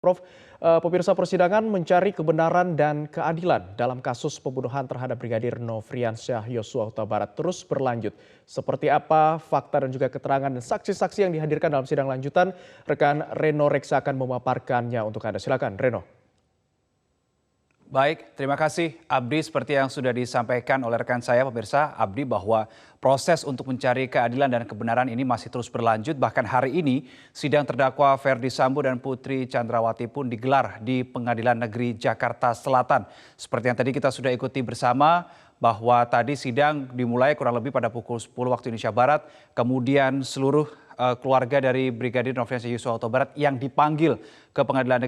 Prof, pemirsa persidangan mencari kebenaran dan keadilan dalam kasus pembunuhan terhadap Brigadir Nofriansyah Yosua Huta Barat terus berlanjut. Seperti apa fakta dan juga keterangan dan saksi-saksi yang dihadirkan dalam sidang lanjutan, rekan Reno Reksa akan memaparkannya untuk Anda. Silakan, Reno. Baik, terima kasih Abdi. Seperti yang sudah disampaikan oleh rekan saya pemirsa Abdi bahwa proses untuk mencari keadilan dan kebenaran ini masih terus berlanjut. Bahkan hari ini sidang terdakwa Ferdi Sambo dan Putri Chandrawati pun digelar di Pengadilan Negeri Jakarta Selatan. Seperti yang tadi kita sudah ikuti bersama bahwa tadi sidang dimulai kurang lebih pada pukul 10 waktu Indonesia Barat. Kemudian seluruh keluarga dari Brigadir Nofriansyah Yosua Huta Barat yang dipanggil ke Pengadilan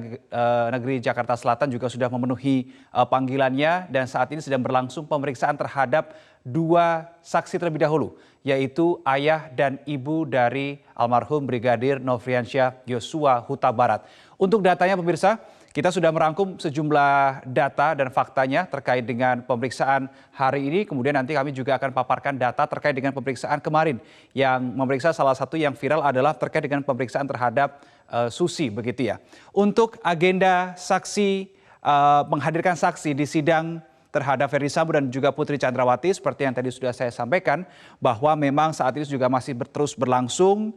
Negeri Jakarta Selatan juga sudah memenuhi panggilannya dan saat ini sedang berlangsung pemeriksaan terhadap dua saksi terlebih dahulu, yaitu ayah dan ibu dari almarhum Brigadir Nofriansyah Yosua Huta Barat. Untuk datanya pemirsa, kita sudah merangkum sejumlah data dan faktanya terkait dengan pemeriksaan hari ini. Kemudian nanti kami juga akan paparkan data terkait dengan pemeriksaan kemarin. Yang memeriksa salah satu yang viral adalah terkait dengan pemeriksaan terhadap Susi begitu ya. Untuk agenda saksi, menghadirkan saksi di sidang terhadap Ferdi Sambo dan juga Putri Chandrawati seperti yang tadi sudah saya sampaikan bahwa memang saat ini juga masih terus berlangsung.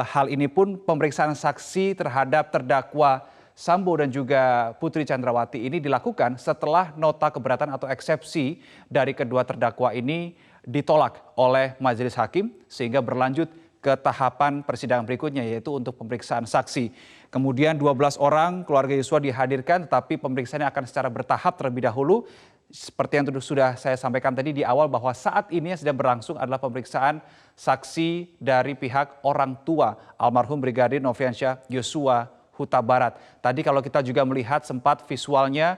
Hal ini pun pemeriksaan saksi terhadap terdakwa Sambo dan juga Putri Chandrawati ini dilakukan setelah nota keberatan atau eksepsi dari kedua terdakwa ini ditolak oleh majelis hakim sehingga berlanjut ke tahapan persidangan berikutnya yaitu untuk pemeriksaan saksi. Kemudian 12 orang keluarga Yosua dihadirkan tetapi pemeriksaannya akan secara bertahap terlebih dahulu. Seperti yang sudah saya sampaikan tadi di awal bahwa saat ini yang sedang berlangsung adalah pemeriksaan saksi dari pihak orang tua almarhum Brigadir Nofriansyah Yosua Huta Barat. Tadi kalau kita juga melihat sempat visualnya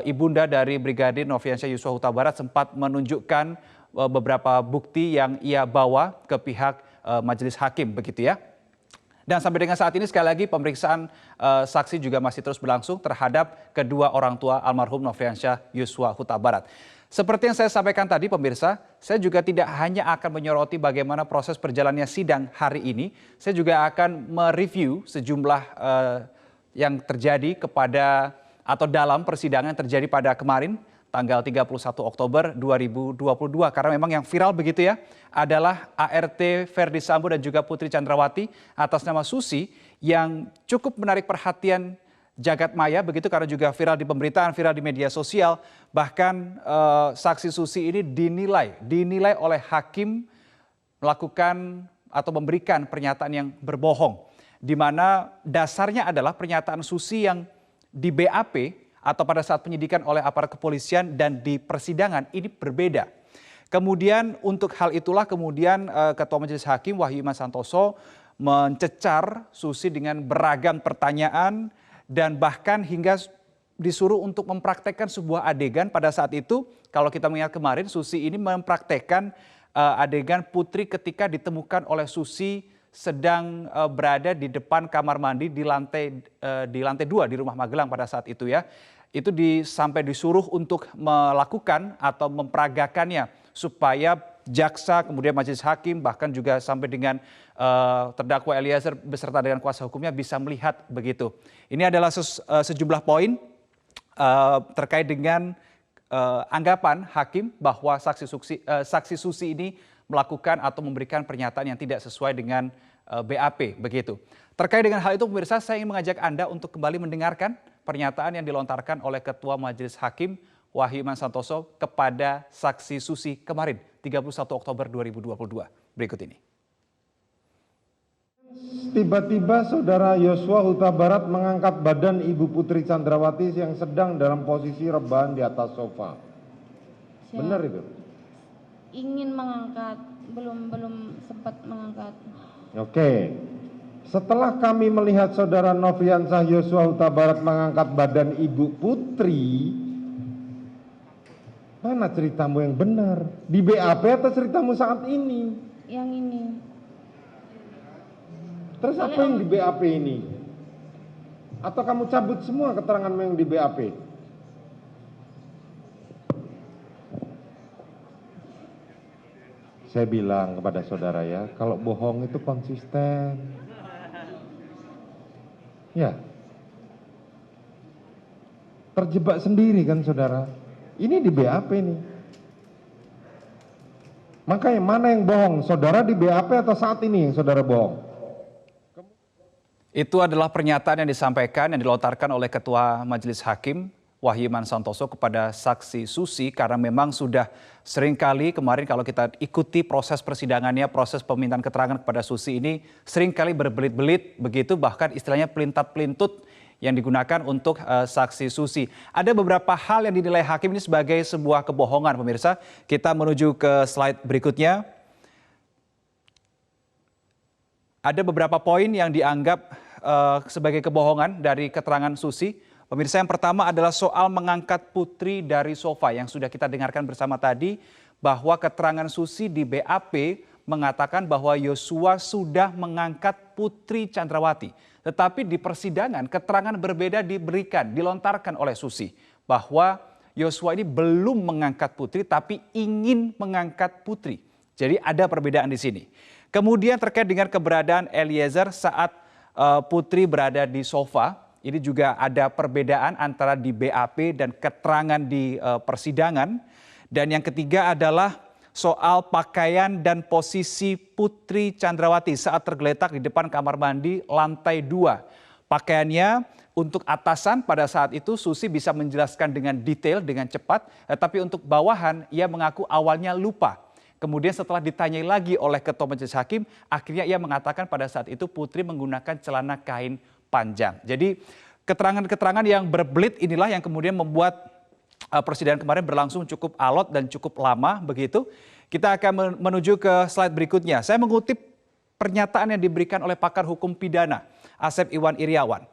ibunda dari Brigadir Nofriansyah Yosua Huta Barat sempat menunjukkan beberapa bukti yang ia bawa ke pihak majelis hakim begitu ya. Dan sampai dengan saat ini sekali lagi pemeriksaan saksi juga masih terus berlangsung terhadap kedua orang tua almarhum Nofriansyah Yosua Huta Barat. Seperti yang saya sampaikan tadi pemirsa, saya juga tidak hanya akan menyoroti bagaimana proses perjalannya sidang hari ini, saya juga akan mereview sejumlah yang terjadi kepada atau dalam persidangan yang terjadi pada kemarin tanggal 31 Oktober 2022 karena memang yang viral begitu ya adalah ART Ferdi Sambo dan juga Putri Chandrawati atas nama Susi yang cukup menarik perhatian jagat maya begitu karena juga viral di pemberitaan, viral di media sosial. Bahkan saksi Susi ini dinilai oleh hakim melakukan atau memberikan pernyataan yang berbohong. Di mana dasarnya adalah pernyataan Susi yang di BAP atau pada saat penyidikan oleh aparat kepolisian dan di persidangan ini berbeda. Kemudian untuk hal itulah kemudian Ketua Majelis Hakim Wahyu Iman Santoso mencecar Susi dengan beragam pertanyaan dan bahkan hingga disuruh untuk mempraktekkan sebuah adegan pada saat itu. Kalau kita mengingat kemarin Susi ini mempraktekkan adegan Putri ketika ditemukan oleh Susi sedang berada di depan kamar mandi di lantai 2 di Rumah Magelang pada saat itu ya. Itu sampai disuruh untuk melakukan atau memperagakannya supaya jaksa kemudian majelis hakim bahkan juga sampai dengan terdakwa Eliezer beserta dengan kuasa hukumnya bisa melihat begitu. Ini adalah sejumlah poin terkait dengan anggapan hakim bahwa saksi Susi ini melakukan atau memberikan pernyataan yang tidak sesuai dengan BAP begitu. Terkait dengan hal itu pemirsa, saya ingin mengajak Anda untuk kembali mendengarkan pernyataan yang dilontarkan oleh Ketua Majelis Hakim Wahyu Iman Santoso kepada saksi Susi kemarin 31 Oktober 2022. Berikut ini. Tiba-tiba saudara Yosua Huta Barat mengangkat badan Ibu Putri Chandrawati yang sedang dalam posisi rebahan di atas sofa. Benar itu? Ingin mengangkat, belum sempat mengangkat. Oke. Setelah kami melihat saudara Nofriansyah Yosua Huta Barat mengangkat badan Ibu Putri, mana ceritamu yang benar? Di BAP atau ceritamu saat ini? Yang ini. Terus apa yang di BAP ini? Atau kamu cabut semua keteranganmu yang di BAP? Saya bilang kepada saudara ya, kalau bohong itu konsisten. Ya, terjebak sendiri kan saudara. Ini di BAP nih. Makanya mana yang bohong? Saudara di BAP atau saat ini yang saudara bohong? Itu adalah pernyataan yang disampaikan yang dilontarkan oleh Ketua Majelis Hakim Wahyu Iman Santoso kepada saksi Susi, karena memang sudah seringkali kemarin kalau kita ikuti proses persidangannya, proses permintaan keterangan kepada Susi ini seringkali berbelit-belit begitu, bahkan istilahnya pelintat-pelintut yang digunakan untuk saksi Susi. Ada beberapa hal yang dinilai hakim ini sebagai sebuah kebohongan, pemirsa. Kita menuju ke slide berikutnya. Ada beberapa poin yang dianggap sebagai kebohongan dari keterangan Susi. Pemirsa, yang pertama adalah soal mengangkat Putri dari sofa yang sudah kita dengarkan bersama tadi, bahwa keterangan Susi di BAP mengatakan bahwa Yosua sudah mengangkat Putri Chandrawati. Tetapi di persidangan keterangan berbeda dilontarkan oleh Susi, bahwa Yosua ini belum mengangkat Putri tapi ingin mengangkat Putri. Jadi ada perbedaan di sini. Kemudian terkait dengan keberadaan Eliezer saat Putri berada di sofa, ini juga ada perbedaan antara di BAP dan keterangan di persidangan. Dan yang ketiga adalah soal pakaian dan posisi Putri Chandrawati saat tergeletak di depan kamar mandi lantai 2. Pakaiannya untuk atasan pada saat itu Susi bisa menjelaskan dengan detail, dengan cepat. Tapi untuk bawahan ia mengaku awalnya lupa. Kemudian setelah ditanyai lagi oleh Ketua Majelis Hakim, akhirnya ia mengatakan pada saat itu Putri menggunakan celana kain panjang. Jadi keterangan-keterangan yang berbelit inilah yang kemudian membuat persidangan kemarin berlangsung cukup alot dan cukup lama begitu. Kita akan menuju ke slide berikutnya. Saya mengutip pernyataan yang diberikan oleh pakar hukum pidana Asep Iwan Iriawan.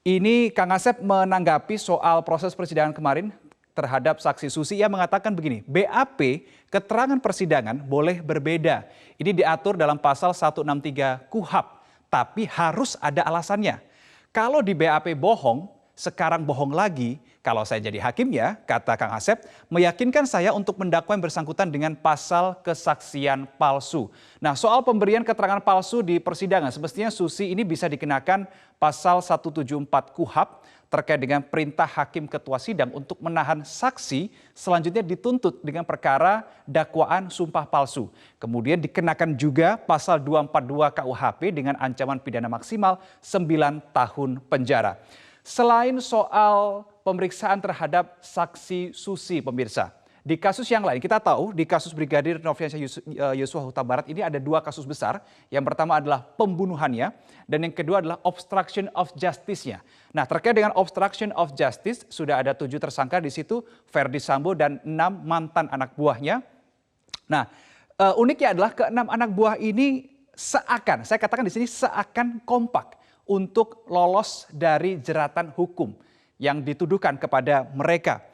Ini Kang Asep menanggapi soal proses persidangan kemarin terhadap saksi Susi. Ia mengatakan begini, BAP keterangan persidangan boleh berbeda. Ini diatur dalam pasal 163 KUHP. Tapi harus ada alasannya. Kalau di BAP bohong, sekarang bohong lagi, kalau saya jadi hakimnya, kata Kang Asep, meyakinkan saya untuk mendakwa yang bersangkutan dengan pasal kesaksian palsu. Nah, soal pemberian keterangan palsu di persidangan, semestinya Susi ini bisa dikenakan pasal 174 KUHP terkait dengan perintah hakim ketua sidang untuk menahan saksi, selanjutnya dituntut dengan perkara dakwaan sumpah palsu. Kemudian dikenakan juga pasal 242 KUHP dengan ancaman pidana maksimal 9 tahun penjara. Selain soal pemeriksaan terhadap saksi Susi, pemirsa, di kasus yang lain kita tahu di kasus Brigadir Nofriansyah Yosua Huta Barat ini ada 2 kasus besar. Yang pertama adalah pembunuhannya dan yang kedua adalah obstruction of justice-nya. Nah, terkait dengan obstruction of justice sudah ada 7 tersangka di situ, Ferdi Sambo dan 6 mantan anak buahnya. Nah, uniknya adalah ke-6 anak buah ini seakan, saya katakan di sini seakan kompak untuk lolos dari jeratan hukum yang dituduhkan kepada mereka.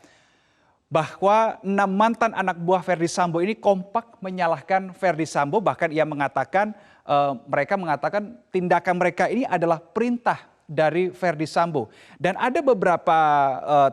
Bahwa 6 mantan anak buah Ferdi Sambo ini kompak menyalahkan Ferdi Sambo, bahkan ia mengatakan mereka mengatakan tindakan mereka ini adalah perintah dari Ferdi Sambo. Dan ada beberapa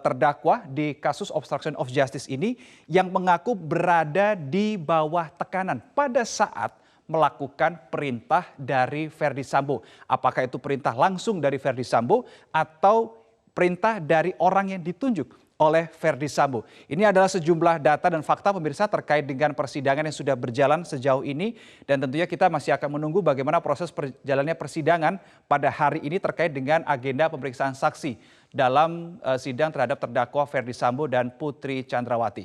terdakwa di kasus obstruction of justice ini yang mengaku berada di bawah tekanan pada saat melakukan perintah dari Ferdi Sambo. Apakah itu perintah langsung dari Ferdi Sambo atau perintah dari orang yang ditunjuk oleh Ferdi Sambo. Ini adalah sejumlah data dan fakta pemirsa terkait dengan persidangan yang sudah berjalan sejauh ini. Dan tentunya kita masih akan menunggu bagaimana proses perjalannya persidangan pada hari ini terkait dengan agenda pemeriksaan saksi dalam sidang terhadap terdakwa Ferdi Sambo dan Putri Chandrawati.